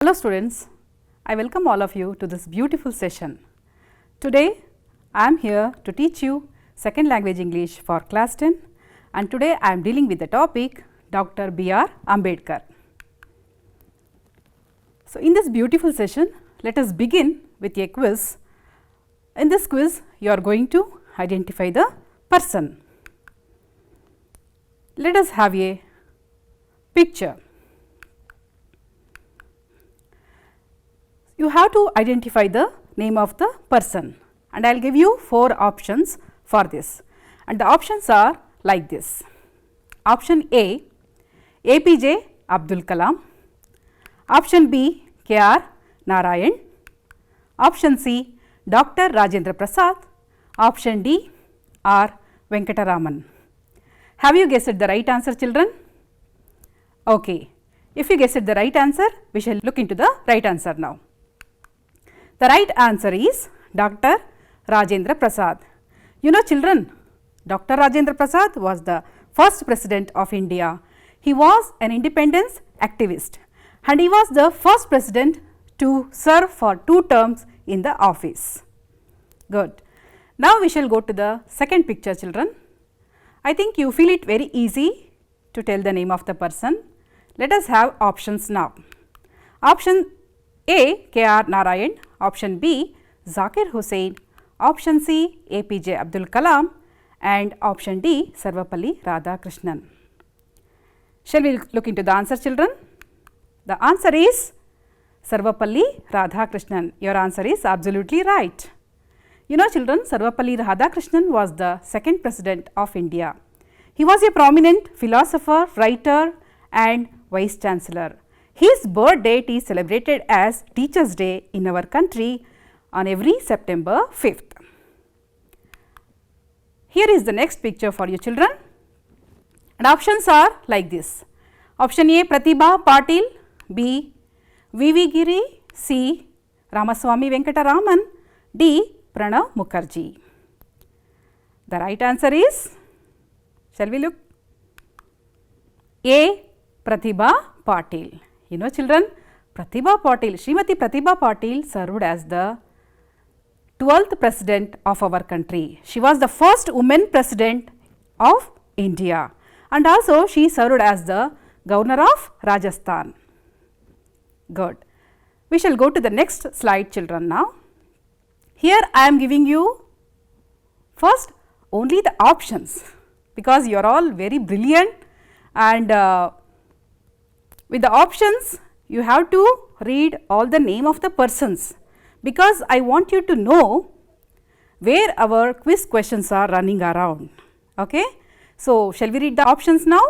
Hello students, I welcome all of you to this beautiful session. Today I am here to teach you second language English for class 10 and today I am dealing with the topic Dr. B.R. Ambedkar. So, in this beautiful session let us begin with a quiz. In this quiz you are going to identify the person. Let us have a picture. You have to identify the name of the person and I will give you 4 options for this and the options are like this. Option A, APJ Abdul Kalam. Option B, K.R. Narayan. Option C, Dr. Rajendra Prasad. Option D, R. Venkataraman. Have you guessed the right answer, children? Okay. If you guessed the right answer, we shall look into the right answer now. The right answer is Dr. Rajendra Prasad. You know children, Dr. Rajendra Prasad was the first president of India. He was an independence activist and he was the first president to serve for 2 terms in the office. Good. Now we shall go to the second picture, children. I think you feel it very easy to tell the name of the person. Let us have options now. Option A, K.R. Narayan. Option B, Zakir Hussain. Option C, APJ Abdul Kalam and option D, Sarvapalli Radhakrishnan. Shall we look into the answer, children? The answer is Sarvapalli Radhakrishnan. Your answer is absolutely right. You know children, Sarvapalli Radhakrishnan was the second president of India. He was a prominent philosopher, writer and vice chancellor. His birth date is celebrated as Teachers' Day in our country on every September 5th. Here is the next picture for you children and options are like this. Option A, Pratibha Patil. B, V.V. Giri. C, Ramaswamy Venkataraman. D, Pranav Mukherjee. The right answer is, shall we look? A, Pratibha Patil. You know children, Pratibha Patil, Srimati Pratibha Patil served as the 12th president of our country. She was the first woman president of India and also she served as the governor of Rajasthan. Good. We shall go to the next slide children now. Here I am giving you first only the options because you are all very brilliant and with the options you have to read all the name of the persons because I want you to know where our quiz questions are running around. Okay? So, shall we read the options now?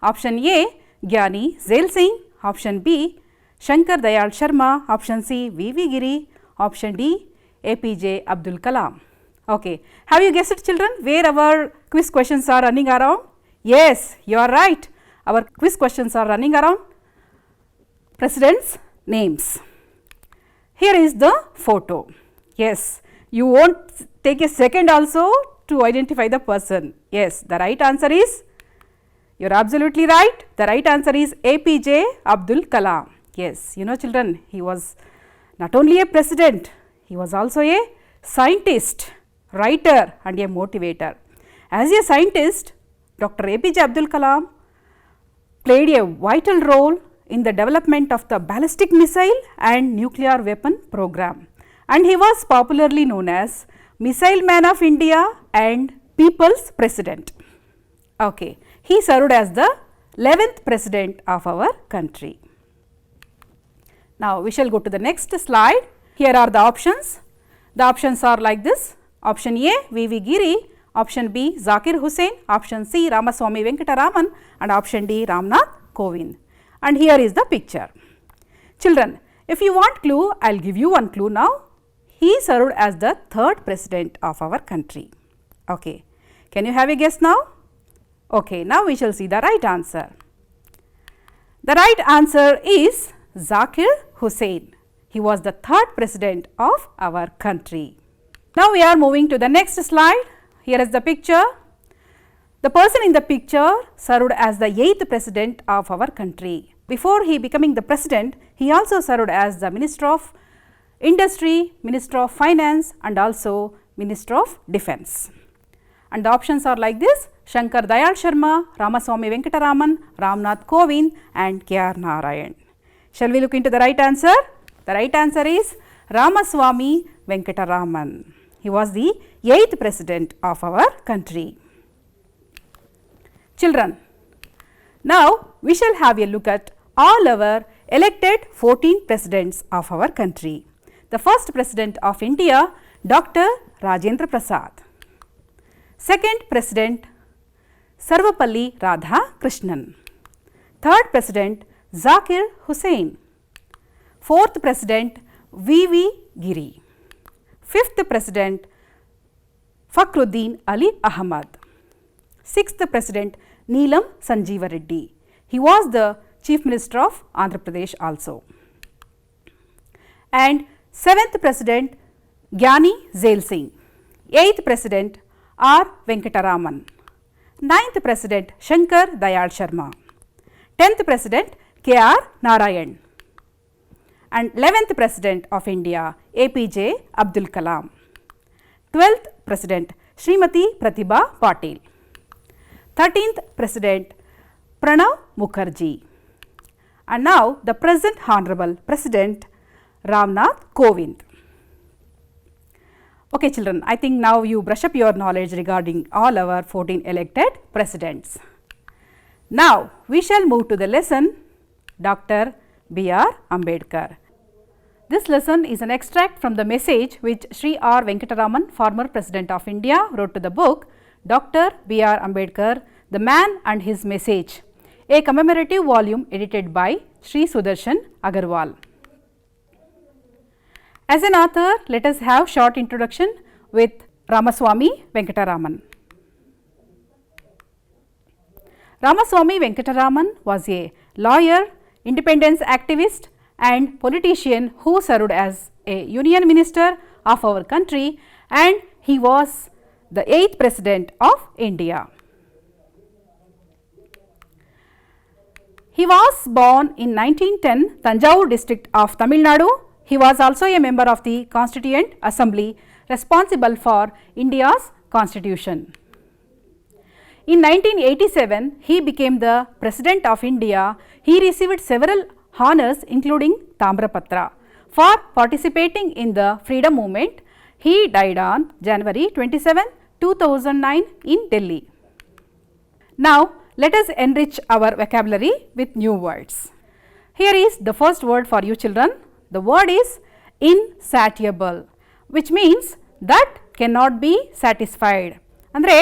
Option A, Gyani Zail Singh. Option B, Shankar Dayal Sharma. Option C, V.V. Giri. Option D, APJ Abdul Kalam. Okay. Have you guessed children where our quiz questions are running around? Yes, you are right. Our quiz questions are running around presidents' names. Here is the photo. Yes, you won't take a second also to identify the person. Yes, the right answer is, you are absolutely right. The right answer is APJ Abdul Kalam. Yes, you know children, he was not only a president, he was also a scientist, writer and a motivator. As a scientist, Dr. APJ Abdul Kalam played a vital role in the development of the ballistic missile and nuclear weapon program and he was popularly known as Missile Man of India and People's President. Okay. He served as the 11th president of our country. Now, we shall go to the next slide. Here are the options. The options are like this. Option A, V.V. Giri. Option B, Zakir Hussain. Option C, Ramaswamy Venkataraman and option D, Ramnath Kovind. And here is the picture. Children, if you want clue, I will give you one clue now. He served as the 3rd president of our country. Okay. Can you have a guess now? Okay. Now, we shall see the right answer. The right answer is Zakir Hussain. He was the 3rd president of our country. Now, we are moving to the next slide. Here is the picture. The person in the picture served as the 8th president of our country. Before he becoming the president, He also served as the Minister of Industry, Minister of Finance and also Minister of Defence. And the options are like this: Shankar Dayal Sharma, Ramaswamy Venkataraman, Ramnath Kovind and K.R. Narayan. Shall we look into the right answer? The right answer is Ramaswamy Venkataraman. He was the 8th president of our country. Children, now we shall have a look at all our elected 14 presidents of our country. The first president of India, Dr. Rajendra Prasad. Second president, Sarvapalli Radhakrishnan. Third president, Zakir Hussain. Fourth president, V.V. Giri. Fifth president, Fakhruddin Ali Ahmad. Sixth president, Neelam Sanjeeva Reddy. He was the Chief Minister of Andhra Pradesh also. And seventh president, Gyani Zail Singh. Eighth president, R. Venkataraman. Ninth president, Shankar Dayal Sharma. 10th president, K.R. Narayan. And 11th president of India, APJ Abdul Kalam. 12th president, Srimati Pratibha Patil. 13th president, Pranav Mukherjee. And now the present Honorable President, Ramnath Kovind. Okay children, I think now you brush up your knowledge regarding all our 14 elected presidents. Now we shall move to the lesson Dr. B.R. Ambedkar. This lesson is an extract from the message which Sri R. Venkataraman, former President of India, wrote to the book Dr. B.R. Ambedkar, The Man and His Message, a commemorative volume edited by Sri Sudarshan Agarwal. As an author, let us have short introduction with Ramaswamy Venkataraman. Ramaswamy Venkataraman was a lawyer, independence activist and politician who served as a union minister of our country, and he was the 8th president of India. He was born in 1910, Tanjavur district of Tamil Nadu. He was also a member of the Constituent Assembly responsible for India's constitution. In 1987, he became the President of India. He received several honors including Tamrapatra. For participating in the freedom movement, he died on January 27, 2009 in Delhi. Now, let us enrich our vocabulary with new words. Here is the first word for you children. The word is insatiable, which means that cannot be satisfied. ಅಂದರೆ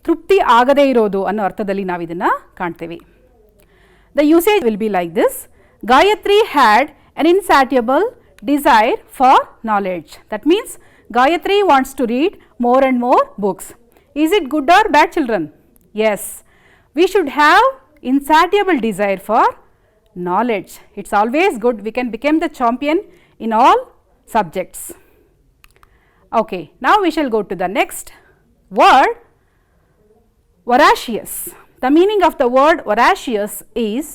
ತೃಪ್ತಿ ಆಗದೇ ಇರೋದು ಅನ್ನೋ ಅರ್ಥದಲ್ಲಿ ನಾವು ಇದನ್ನು ಕಾಣ್ತೇವೆ. The usage will be like this: Gayatri had an insatiable desire for knowledge. That means Gayatri wants to read more and more books. Is it good or bad children? Yes, we should have insatiable desire for knowledge. It's always good. We can become the champion in all subjects. Okay, now we shall go to the next word, voracious. The meaning of the word voracious is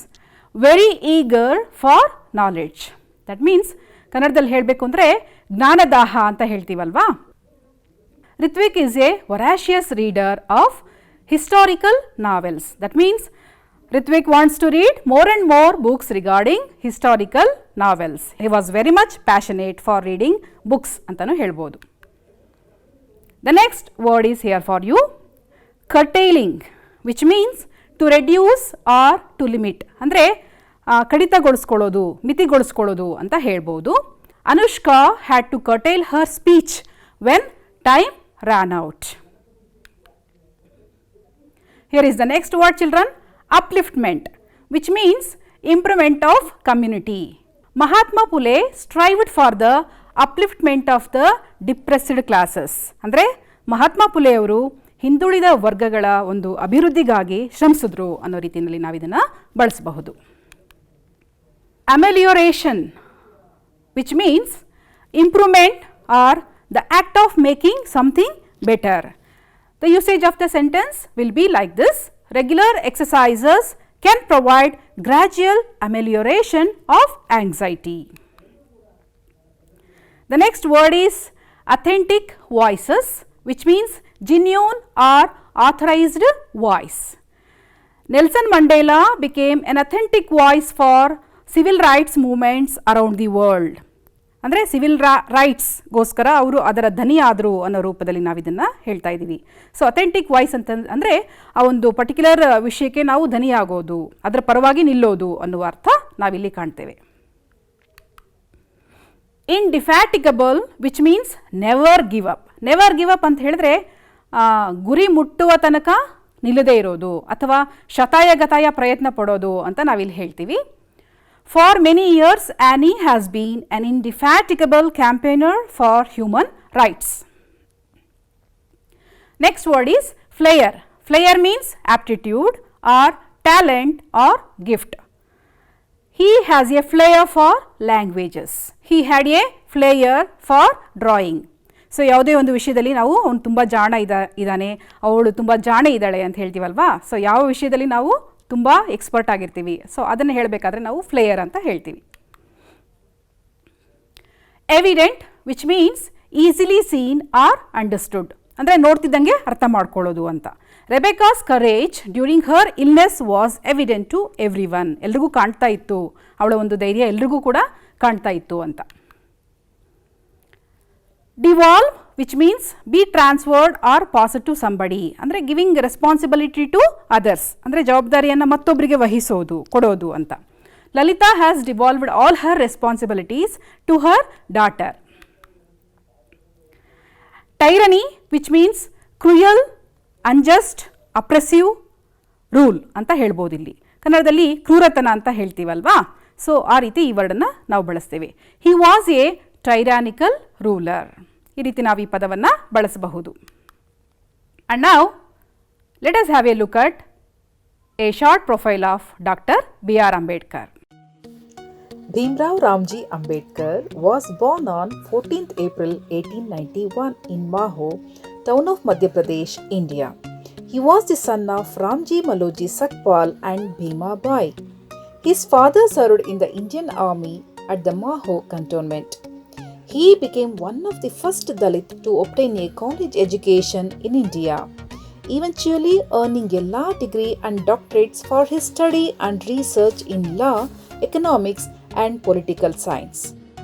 very eager for knowledge. That means ಕನ್ನಡದಲ್ಲಿ ಹೇಳಬೇಕು ಅಂದರೆ ಜ್ಞಾನದಾಹ ಅಂತ ಹೇಳ್ತೀವಲ್ವಾ. Ritvik is a voracious reader of historical novels. That means Ritvik wants to read more and more books regarding historical novels. He was very much passionate for reading books ಅಂತನೂ ಹೇಳ್ಬೋದು. The next word is here for you, curtailing, which means to reduce or to limit. ಅಂದರೆ ಕಡಿತಗೊಳಿಸ್ಕೊಳ್ಳೋದು, ಮಿತಿಗೊಳಿಸ್ಕೊಳ್ಳೋದು ಅಂತ ಹೇಳ್ಬೋದು. Anushka had to curtail her speech when time ran out. Here is the next word children, upliftment, which means improvement of community. Mahatma Phule strived for the upliftment of the depressed classes. ಅಂದರೆ ಮಹಾತ್ಮ ಫುಲೆ ಅವರು ಹಿಂದುಳಿದ ವರ್ಗಗಳ ಒಂದು ಅಭಿವೃದ್ಧಿಗಾಗಿ ಶ್ರಮಿಸಿದ್ರು ಅನ್ನೋ ರೀತಿಯಲ್ಲಿ ನಾವು ಇದನ್ನು ಬಳಸಬಹುದು. Amelioration, which means improvement or the act of making something better. The usage of the sentence will be like this: regular exercises can provide gradual amelioration of anxiety. The next word is authentic voices, which means genuine or authorized voice. Nelson Mandela became an authentic voice for civil rights movements around the world. ಅಂದರೆ civil ರೈಟ್ಸ್ಗೋಸ್ಕರ ಅವರು ಅದರ ಧ್ವನಿ ಆದರು ಅನ್ನೋ ರೂಪದಲ್ಲಿ ನಾವು ಇದನ್ನು ಹೇಳ್ತಾ ಇದ್ದೀವಿ. ಸೊ ಅಥೆಂಟಿಕ್ ವಾಯ್ಸ್ ಅಂದರೆ ಆ ಒಂದು ಪರ್ಟಿಕ್ಯುಲರ್ ವಿಷಯಕ್ಕೆ ನಾವು ಧ್ವನಿಯಾಗೋದು, ಅದರ ಪರವಾಗಿ ನಿಲ್ಲೋದು ಅನ್ನುವ ಅರ್ಥ ನಾವಿಲ್ಲಿ ಕಾಣ್ತೇವೆ. Indefatigable, which means never give up. Never give up ಅಂತ ಹೇಳಿದ್ರೆ ಗುರಿ ಮುಟ್ಟುವ ತನಕ ನಿಲ್ಲದೇ ಇರೋದು ಅಥವಾ ಶತಾಯಗತಾಯ ಪ್ರಯತ್ನ ಪಡೋದು ಅಂತ ನಾವಿಲ್ಲಿ ಹೇಳ್ತೀವಿ. For many years, Annie has been an indefatigable campaigner for human rights. Next word is flair. Flair means aptitude or talent or gift. He has a flair for languages. He had a flair for drawing. So ಯಾವುದೇ ಒಂದು ವಿಷಯದಲ್ಲಿ ನಾವು ಅವನು ತುಂಬ ಜಾಣ ಇದ್ದಾನೆ, ಅವಳು ತುಂಬ ಜಾಣೆ ಇದ್ದಾಳೆ ಅಂತ ಹೇಳ್ತೀವಲ್ವಾ. ಸೊ ಯಾವ ವಿಷಯದಲ್ಲಿ ನಾವು ತುಂಬ ಎಕ್ಸ್ಪರ್ಟ್ ಆಗಿರ್ತೀವಿ, ಸೊ ಅದನ್ನು ಹೇಳಬೇಕಾದ್ರೆ ನಾವು ಫ್ಲೇಯರ್ ಅಂತ ಹೇಳ್ತೀವಿ. Evident, which means easily seen or understood, ಅಂದರೆ ನೋಡ್ತಿದ್ದಂಗೆ ಅರ್ಥ ಮಾಡ್ಕೊಳ್ಳೋದು ಅಂತ. Rebecca's courage during her illness was evident to everyone. ಎಲ್ರಿಗೂ ಕಾಣ್ತಾ ಇತ್ತು, ಅವಳ ಒಂದು ಧೈರ್ಯ ಎಲ್ರಿಗೂ ಕೂಡ ಕಾಣ್ತಾ ಇತ್ತು ಅಂತ. Devolve, which means be transferred or passed to somebody, ಅಂದರೆ ಗಿವಿಂಗ್ ರೆಸ್ಪಾನ್ಸಿಬಿಲಿಟಿ ಟು ಅದರ್ಸ್, ಅಂದರೆ ಜವಾಬ್ದಾರಿಯನ್ನು ಮತ್ತೊಬ್ಬರಿಗೆ ವಹಿಸೋದು, ಕೊಡೋದು ಅಂತ. Lalita has devolved all her responsibilities to her daughter. Tyranny, which means cruel, unjust, oppressive rule ಅಂತ ಹೇಳ್ಬೋದು. ಇಲ್ಲಿ ಕನ್ನಡದಲ್ಲಿ ಕ್ರೂರತನ ಅಂತ ಹೇಳ್ತೀವಲ್ವಾ, ಸೊ ಆ ರೀತಿ ಈ ವರ್ಡನ್ನು ನಾವು ಬಳಸ್ತೇವೆ. He was a tyrannical ruler. ಈ ರೀತಿ ನಾವು ಈ ಪದವನ್ನು ಬಳಸಬಹುದು. And now let us have a look at a short profile of Dr. B.R. Ambedkar. Bhimrao Ramji Ambedkar was born on 14th April 1891 in Maho, town of Madhya Pradesh, India. He was the son of Ramji Maloji Sakpal and Bhima Bai. His father served in the Indian Army at the Maho cantonment. He became one of the first Dalit to obtain a college education in India, eventually earning a law degree and doctorates for his study and research in law, economics and political science.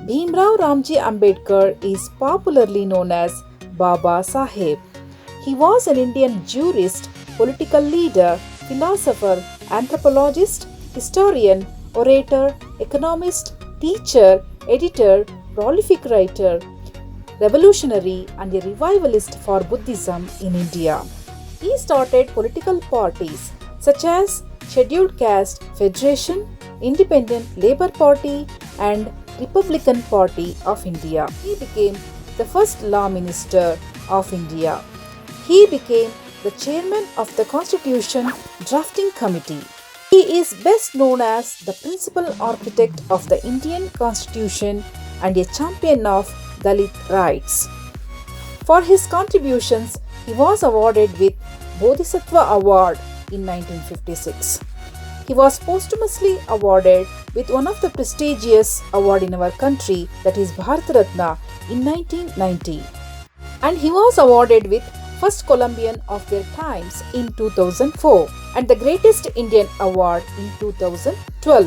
Bhimrao Ramji Ambedkar is popularly known as Baba Saheb. He was an Indian jurist, political leader, philosopher, anthropologist, historian, orator, economist, teacher, editor, prolific writer, revolutionary and a revivalist for Buddhism in India. He started political parties such as Scheduled Caste Federation, Independent Labour Party and Republican Party of India. He became the first law minister of India. He became the chairman of the Constitution Drafting Committee. He is best known as the principal architect of the Indian Constitution and a champion of Dalit rights. For his contributions, he was awarded with Bodhisattva Award in 1956. He was posthumously awarded with one of the prestigious awards in our country, that is Bharat Ratna, in 1990. And he was awarded with First Columbian of their times in 2004 and the Greatest Indian Award in 2012.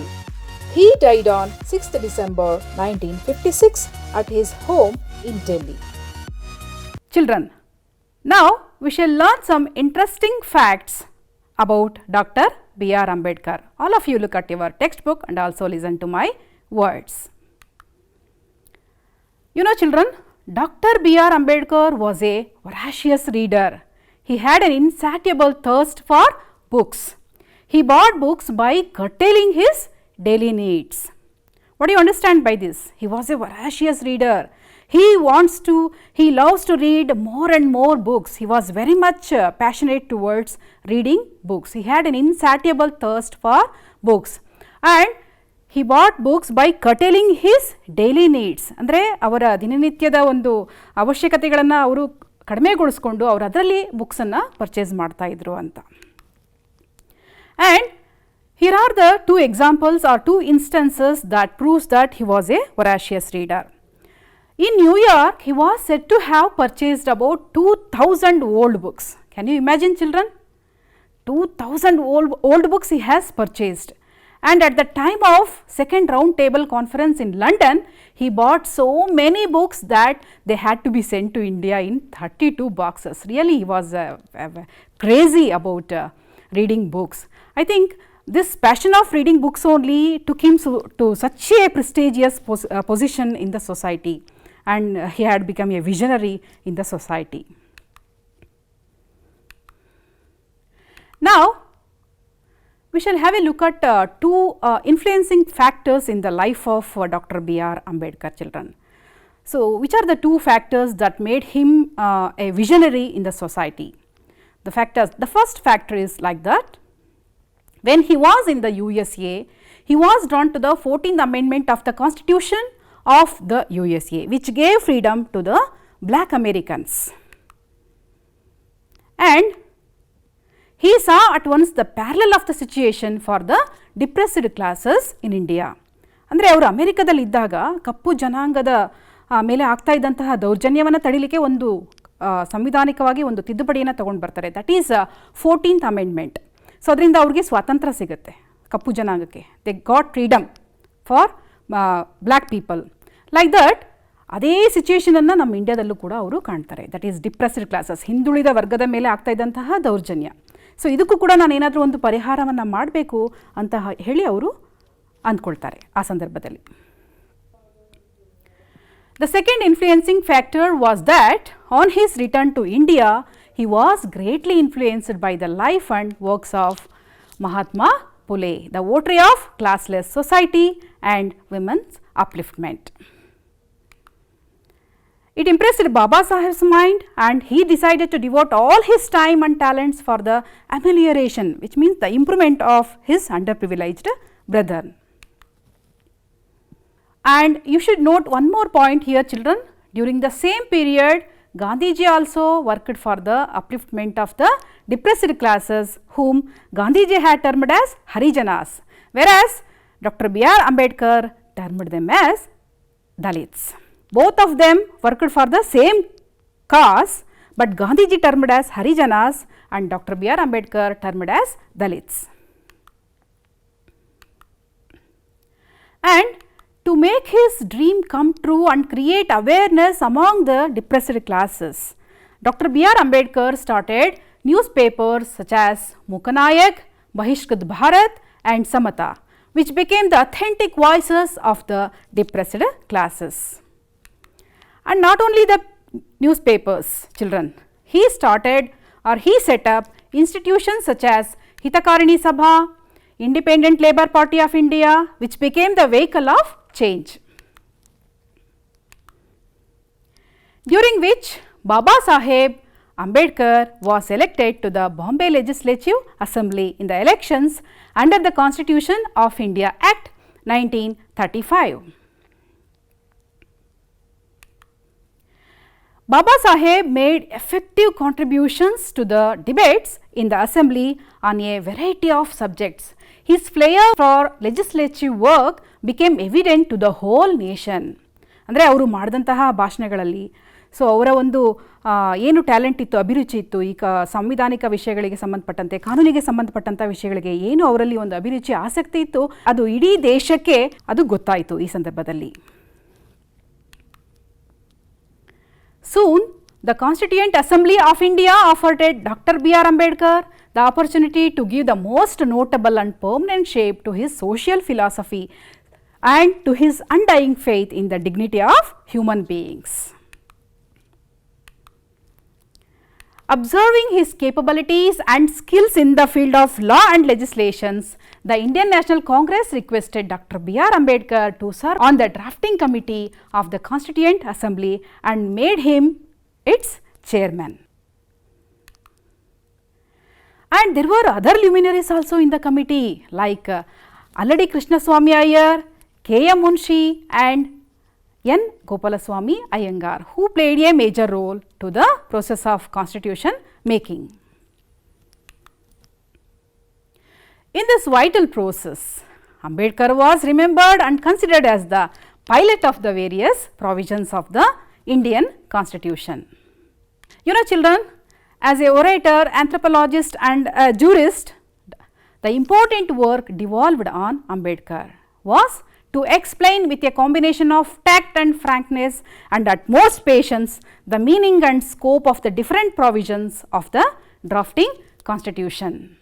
He died on 6th December 1956 at his home in Delhi. Children, now we shall learn some interesting facts about Dr. B.R. Ambedkar. All of you look at your textbook and also listen to my words. You know children, Dr. B.R. Ambedkar was a voracious reader. He had an insatiable thirst for books. He bought books by curtailing his daily needs. What do you understand by this? He was a voracious reader. He loves to read more and more books. He was very much passionate towards reading books. He had an insatiable thirst for books. And he bought books by curtailing his daily needs. ಅಂದರೆ ಅವರ ದಿನನಿತ್ಯದ ಒಂದು ಅವಶ್ಯಕತೆಗಳನ್ನು ಅವರು ಕಡಿಮೆಗೊಳಿಸ್ಕೊಂಡು ಅವರು ಅದರಲ್ಲಿ ಬುಕ್ಸನ್ನು purchase ಮಾಡ್ತಾ ಇದ್ರು ಅಂತ. And Here are the two examples or two instances that proves that he was a voracious reader. In New York, he was said to have purchased about 2000 old books. Can you imagine, children? 2000 old books he has purchased. And at the time of second round table conference in London, he bought so many books that they had to be sent to India in 32 boxes. Really, he was crazy about reading books. I think this passion of reading books only took him to such a prestigious position in the society, and he had become a visionary in the society. Now, we shall have a look at two influencing factors in the life of Dr. B.R. Ambedkar, children. So, which are the two factors that made him a visionary in the society? The first factor is like that. When he was in the USA, he was drawn to the 14th Amendment of the Constitution of the USA, which gave freedom to the black Americans. And he saw at once the parallel of the situation for the depressed classes in India. ಅಂದರೆ ಅವರು ಅಮೆರಿಕದಲ್ಲಿ ಇದ್ದಾಗ ಕಪ್ಪು ಜನಾಂಗದ ಮೇಲೆ ಆಗ್ತಾ ಇದ್ದಂತಹ ದೌರ್ಜನ್ಯವನ್ನು ತಡಿಲಿಕ್ಕೆ ಒಂದು ಸಂವಿಧಾನಿಕವಾಗಿ ಒಂದು ತಿದ್ದುಪಡಿಯನ್ನು ತಗೊಂಡು ಬರ್ತಾರೆ. That is 14th amendment. So ಅದರಿಂದ ಅವ್ರಿಗೆ ಸ್ವಾತಂತ್ರ್ಯ ಸಿಗುತ್ತೆ ಕಪ್ಪು ಜನಾಂಗಕ್ಕೆ. They got freedom for black people. Like that ಅದೇ ಸಿಚುಯೇಷನನ್ನು ನಮ್ಮ ಇಂಡಿಯಾದಲ್ಲೂ ಕೂಡ ಅವರು ಕಾಣ್ತಾರೆ. ದಟ್ ಈಸ್ ಡಿಪ್ರೆಸ್ಡ್ ಕ್ಲಾಸಸ್, ಹಿಂದುಳಿದ ವರ್ಗದ ಮೇಲೆ ಆಗ್ತಾ ಇದ್ದಂತಹ ದೌರ್ಜನ್ಯ. ಸೊ ಇದಕ್ಕೂ ಕೂಡ ನಾನು ಏನಾದರೂ ಒಂದು ಪರಿಹಾರವನ್ನು ಮಾಡಬೇಕು ಅಂತ ಹೇಳಿ ಅವರು ಅಂದ್ಕೊಳ್ತಾರೆ ಆ ಸಂದರ್ಭದಲ್ಲಿ. The second influencing factor was that on his return to India, he was greatly influenced by the life and works of Mahatma Phule, the votary of classless society and women's upliftment. It impressed Baba Saheb's mind, and he decided to devote all his time and talents for the amelioration, which means the improvement of his underprivileged brother. And you should note one more point here, children. During the same period, Gandhiji also worked for the upliftment of the depressed classes, whom Gandhiji had termed as Harijanas, whereas Dr. B.R. Ambedkar termed them as Dalits. Both of them worked for the same cause, but Gandhiji termed as Harijanas and Dr. B.R. Ambedkar termed as Dalits. And to make his dream come true and create awareness among the depressed classes, Dr. B.R. Ambedkar started newspapers such as Mukanayak, Bahishkrit Bharat and Samata, which became the authentic voices of the depressed classes. And not only the newspapers, children, he set up institutions such as Hitakarini Sabha, Independent Labour Party of India, which became the vehicle of change, during which Baba Saheb Ambedkar was elected to the Bombay Legislative Assembly in the elections under the Constitution of India Act 1935. Baba Saheb made effective contributions to the debates in the assembly on a variety of subjects. His flair for legislative work became evident to the whole nation. ಅಂದರೆ ಅವರು ಮಾಡಿದಂತಹ ಭಾಷಣಗಳಲ್ಲಿ so ಅವರ ಒಂದು ಏನು talent ಇತ್ತು, ಅಭಿರುಚಿ ಇತ್ತು, ಈಗ ಸಂವಿಧಾನಿಕ ವಿಷಯಗಳಿಗೆ ಸಂಬಂಧಪಟ್ಟಂತೆ, ಕಾನೂನಿಗೆ ಸಂಬಂಧಪಟ್ಟಂಥ ವಿಷಯಗಳಿಗೆ ಏನು ಅವರಲ್ಲಿ ಒಂದು ಅಭಿರುಚಿ, ಆಸಕ್ತಿ ಇತ್ತು, ಅದು ಇಡೀ ದೇಶಕ್ಕೆ ಅದು ಗೊತ್ತಾಯಿತು ಈ ಸಂದರ್ಭದಲ್ಲಿ. Soon, the Constituent Assembly of India offered Dr. B.R. Ambedkar the opportunity to give the most notable and permanent shape to his social philosophy and to his undying faith in the dignity of human beings. Observing his capabilities and skills in the field of law and legislations, the Indian National Congress requested Dr. B.R. Ambedkar to serve on the drafting committee of the Constituent Assembly and made him its chairman. And there were other luminaries also in the committee like Alladi Krishnaswamy Iyer, K.M. Munshi and N. Gopalaswamy Iyengar, who played a major role to the process of constitution making. In this vital process, Ambedkar was remembered and considered as the pilot of the various provisions of the Indian Constitution. You know children, as a orator, anthropologist and a jurist, the important work devolved on Ambedkar was to explain with a combination of tact and frankness and utmost patience the meaning and scope of the different provisions of the drafting constitution.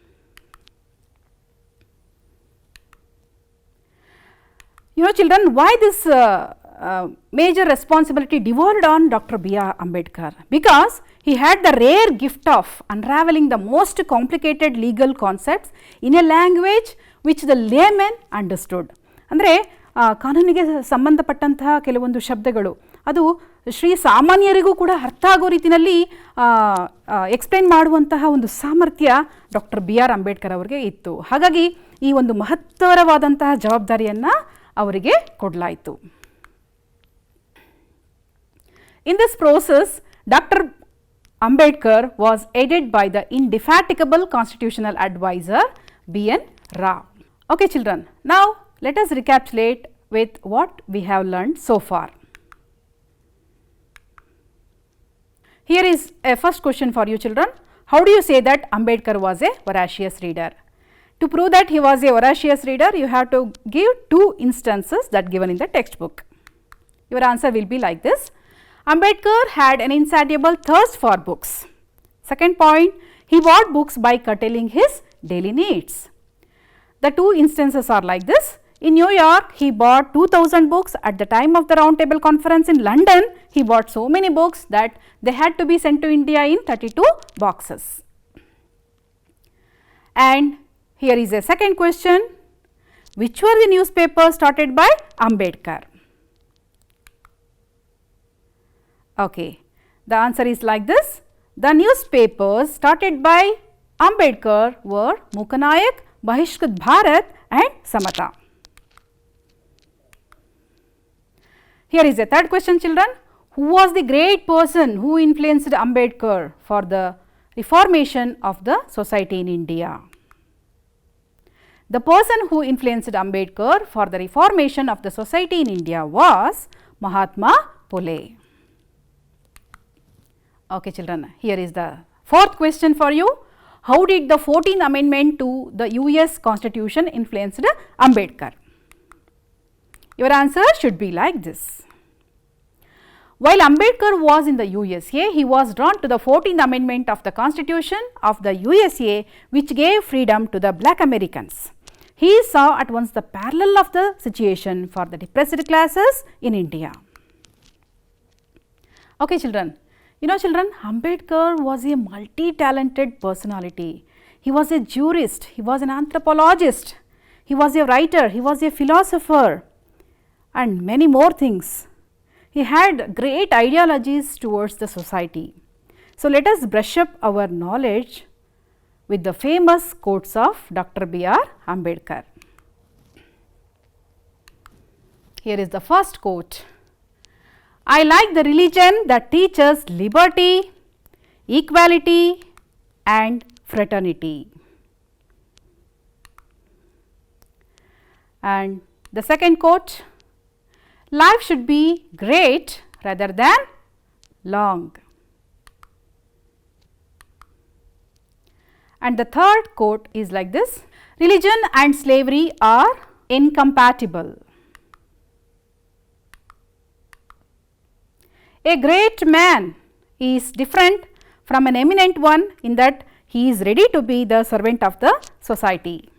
You know children, why this major responsibility devolved on Dr. B.R. Ambedkar? Because he had the rare gift of unraveling the most complicated legal concepts in a language which the layman understood. ಅಂದರೆ ಕಾನೂನಿಗೆ ಸಂಬಂಧಪಟ್ಟಂತಹ ಕೆಲವೊಂದು ಶಬ್ದಗಳು ಅದು ಶ್ರೀ ಸಾಮಾನ್ಯರಿಗೂ ಕೂಡ ಅರ್ಥ ಆಗೋ ರೀತಿಯಲ್ಲಿ ಎಕ್ಸ್ಪ್ಲೈನ್ ಮಾಡುವಂತಹ ಒಂದು ಸಾಮರ್ಥ್ಯ ಡಾಕ್ಟರ್ ಬಿ ಆರ್ ಅಂಬೇಡ್ಕರ್ ಅವರಿಗೆ ಇತ್ತು. ಹಾಗಾಗಿ ಈ ಒಂದು ಮಹತ್ತರವಾದಂತಹ ಜವಾಬ್ದಾರಿಯನ್ನು ಅವರಿಗೆ ಕೊಡಲಾಯಿತು. In this process, Dr. Ambedkar was aided by the indefatigable constitutional advisor B.N. Rao. Okay children, now let us recapitulate with what we have learned so far. Here is a first question for you children. How do you say that Ambedkar was a voracious reader? To prove that he was a voracious reader, you have to give two instances that given in the textbook. Your answer will be like this. Ambedkar had an insatiable thirst for books. Second point, he bought books by curtailing his daily needs. The two instances are like this. In New York, he bought 2000 books. At the time of the Round Table Conference in London, he bought so many books that they had to be sent to India in 32 boxes. And here is a second question. Which were the newspapers started by Ambedkar? Okay, the answer is like this. The newspapers started by Ambedkar were Mukanayak, Bahishkrit Bharat and Samata. Here is a third question children. Who was the great person who influenced Ambedkar for the reformation of the society in India? The person who influenced Ambedkar for the reformation of the society in India was Mahatma Phule. Okay children, here is the fourth question for you. How did the 14th amendment to the US Constitution influence Ambedkar? Your answer should be like this. While Ambedkar was in the USA, he was drawn to the 14th amendment of the Constitution of the USA, which gave freedom to the black Americans. He saw at once the parallel of the situation for the depressed classes in India. Okay children, you know children, Ambedkar was a multi-talented personality. He was a jurist, he was an anthropologist, he was a writer, he was a philosopher and many more things. He had great ideologies towards the society. So, let us brush up our knowledge with the famous quotes of Dr. B.R. Ambedkar. Here is the first quote. I like the religion that teaches liberty, equality and fraternity. And the second quote, life should be great rather than long. And the third quote is like this, religion and slavery are incompatible. A great man is different from an eminent one in that he is ready to be the servant of the society.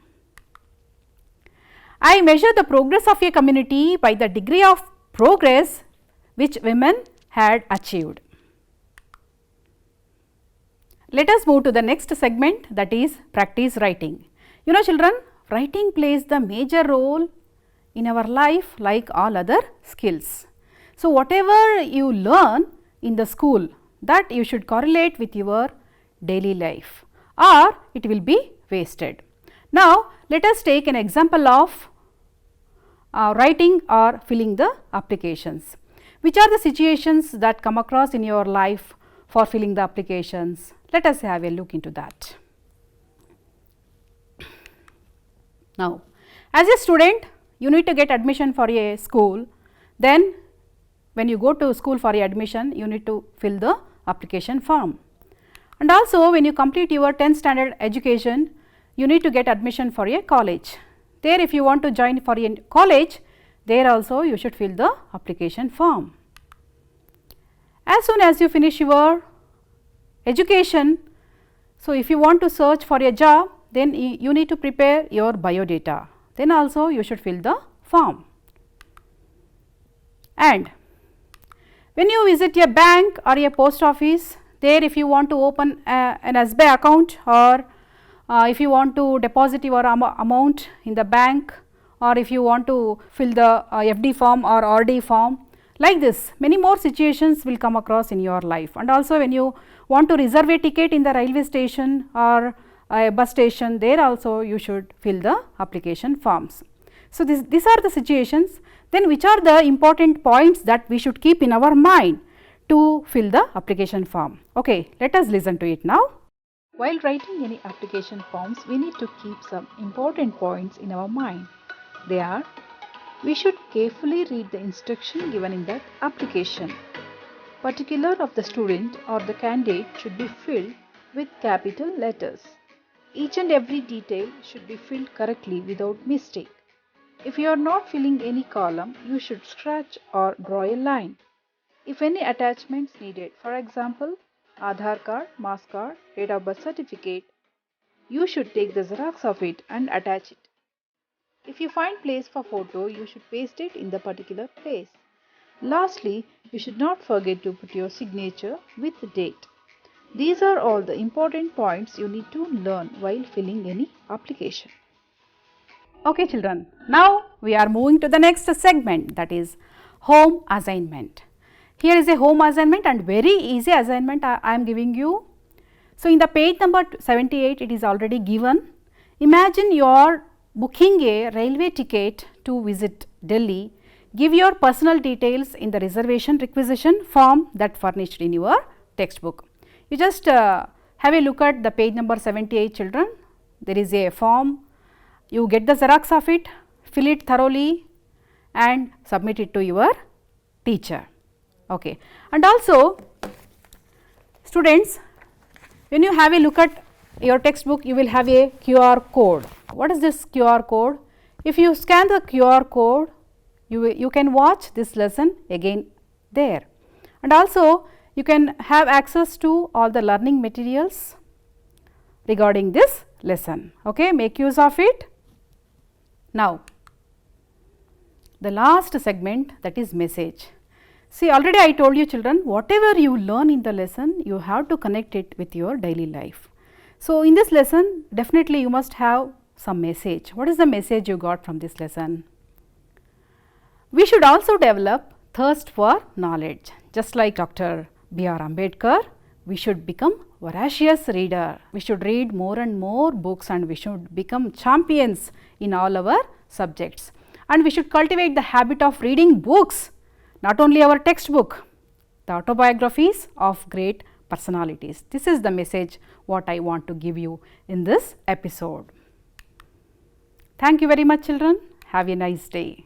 I measure the progress of a community by the degree of progress which women had achieved. Let us move to the next segment, that is practice writing. You know children, writing plays the major role in our life like all other skills. So, whatever you learn in the school, that you should correlate with your daily life or it will be wasted. Now, let us take an example of writing or filling the applications. Which are the situations that come across in your life for filling the applications? Let us have a look into that. Now, as a student, you need to get admission for a school. Then when you go to school for a admission, you need to fill the application form. And also when you complete your 10th standard education, you need to get admission for a college. There if you want to join for a college, there also you should fill the application form. As soon as you finish your education, so if you want to search for a job, then you need to prepare your biodata. Then also you should fill the form. And when you visit a bank or a post office, there if you want to open an SBI account, or if you want to deposit your amount in the bank, or if you want to fill the FD form or RD form, like this many more situations will come across in your life. And also when you want to reserve a ticket in the railway station or a bus station, there also you should fill the application forms. So, these are the situations. Then which are the important points that we should keep in our mind to fill the application form? Okay, let us listen to it now. While writing any application forms, we need to keep some important points in our mind. They are: we should carefully read the instruction given in that application. Particular of the student or the candidate should be filled with capital letters. Each and every detail should be filled correctly without mistake. If you are not filling any column, you should scratch or draw a line. If any attachments needed, for example, Aadhaar card, mass card, date of birth certificate, you should take the xerox of it and attach it. If you find place for photo, you should paste it in the particular place. Lastly, you should not forget to put your signature with the date. These are all the important points you need to learn while filling any application. Okay children, now we are moving to the next segment, that is home assignment. Here is a home assignment and very easy assignment I am giving you. So, in the page number 78 it is already given. Imagine you are booking a railway ticket to visit Delhi. Give your personal details in the reservation requisition form that furnished in your textbook. You just have a look at the page number 78 children. There is a form. You get the xerox of it, fill it thoroughly and submit it to your teacher. Okay. And also students, when you have a look at your textbook, you will have a QR code. What is this QR code? If you scan the QR code, you can watch this lesson again there. And also you can have access to all the learning materials regarding this lesson. Okay. Make use of it. Now, the last segment, that is message. See, already I told you children, whatever you learn in the lesson, you have to connect it with your daily life. So, in this lesson definitely you must have some message. What is the message you got from this lesson? We should also develop thirst for knowledge. Just like Dr. B.R. Ambedkar, we should become voracious reader. We should read more and more books and we should become champions in all our subjects. And we should cultivate the habit of reading books, not only our textbook, the autobiographies of great personalities. This is the message what I want to give you in this episode. Thank you very much children. Have a nice day.